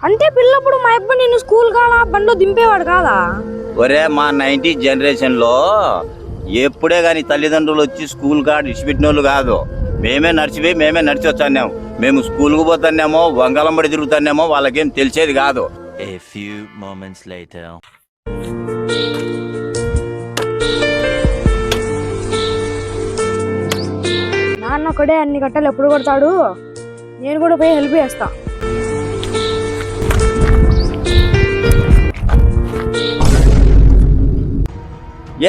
అంటే పిల్లప్పుడు మా అబ్బ నిన్ను స్కూల్ కాడా బండ్లో దింపేవాడు కాదా? ఒరే మా 90s జనరేషన్ లో ఎప్పుడే గాని తల్లిదండ్రులు వచ్చి స్కూల్ కాడ ఇచ్చిపెట్టినోళ్ళు కాదు. మేమే నడిచి వచ్చాన్నాము. మేము స్కూల్కు పోతానేమో వంగలంబడి తిరుగుతానేమో వాళ్ళకేం తెలిసేది కాదు. A few moments later. నాన్న ఒకడే అన్ని గంటలు ఎప్పుడు కొడతాడు, నేను కూడా పోయి హెల్ప్ చేస్తా.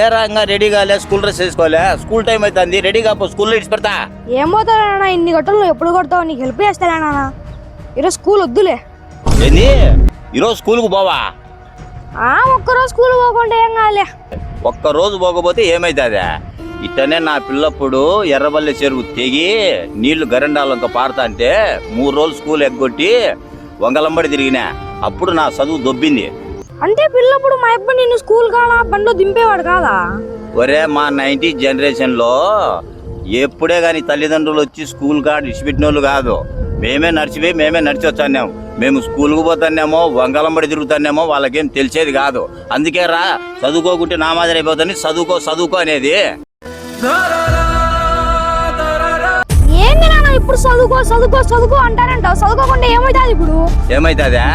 ఏ రంగా రెడీ కాలే, స్కూల్ డ్రెస్ వేసుకోలే, స్కూల్ టైం అవుతుంది, రెడీ కాపో, స్కూల్లో ఇచ్చి పెడతా. ఏం పోతాడా ఇన్ని గంటలు ఎప్పుడు కొడతావు, నీకు హెల్ప్ చేస్తాడా నాన్న? ఈరోజు స్కూల్ వద్దులే. ఏంది ఈరోజు స్కూల్కు పోవా? ఒక్కరోజు స్కూల్ పోకుండా ఏం కాలే. ఒక్కరోజు పోకపోతే ఏమైతుందా? ఇట్టనే నా పిల్లప్పుడు ఎర్రబల్లి చెరువు తెగి నీళ్లు గరండాలంతో పారుతా అంటే 3 రోజులు స్కూల్ ఎగ్గొట్టి వంగలంబడి తిరిగినా. అప్పుడు నా చదువు దొబ్బింది. అంటే పిల్లప్పుడు మా అబ్బ నిన్ను స్కూల్ కాడా బండ్లో దింపేవాడు కాదా? ఒరే మా 90s జనరేషన్ లో ఎప్పుడే గాని తల్లిదండ్రులు వచ్చి స్కూల్ కాడ ఇచ్చిపెట్టినోళ్ళు కాదు. మేమే నడిచి వచ్చాన్నాము. మేము స్కూల్కు పోతానేమో వంగలంబడి తిరుగుతానేమో వాళ్ళకేం తెలిసేది కాదు. అందుకే రా చదువుకోకుంటే నా మాదిరి అయిపోతుంది, చదువుకో అనేది. ఏంది నాన్న ఇప్పుడు చదువుకో అంటారంటావు? చదువుకోకుండా ఏమవుతుంది? ఇప్పుడు ఏమైతుందా?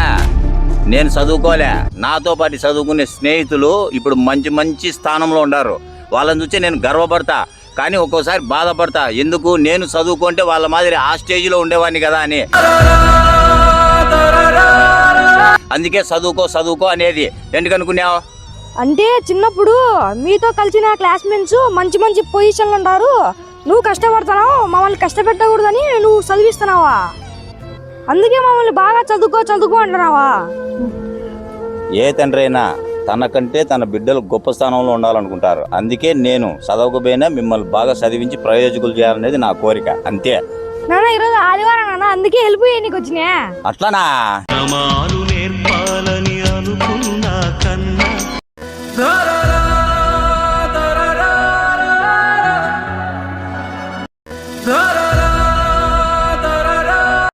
నేను చదువుకోలే, నాతో పాటు చదువుకునే స్నేహితులు ఇప్పుడు మంచి స్థానంలో ఉన్నారు. వాళ్ళని చూసి నేను గర్వపడతా, కానీ ఒక్కోసారి బాధపడతా. ఎందుకు నేను చదువుకుంటే వాళ్ళ మాదిరి ఆ స్టేజ్లో ఉండేవాడిని కదా అని. అందుకే చదువుకో అనేది. ఎందుకనుకున్నావు? అంటే చిన్నప్పుడు మీతో కలిసిన క్లాస్మేట్స్ మంచి పొజిషన్లు ఉంటారు, నువ్వు కష్టపడుతున్నావు, మమ్మల్ని కష్టపెట్టకూడదని నువ్వు చదివిస్తున్నావా? అందుకే మమ్మల్ని బాగా చదువుకో అంటున్నావా? ఏ తండ్రి అయినా తనకంటే తన బిడ్డలు గొప్ప స్థానంలో ఉండాలనుకుంటారు. అందుకే నేను చదవకపోయినా మిమ్మల్ని బాగా చదివించి ప్రయోజకులు చేయాలనేది నా కోరిక, అంతే. నాన్న ఈరోజు ఆదివారం నాన్న, అందుకే హెల్ప్ చేయనీకి వచ్చినా. అట్లానా? నేర్పాలని అనుకున్నా కన్నా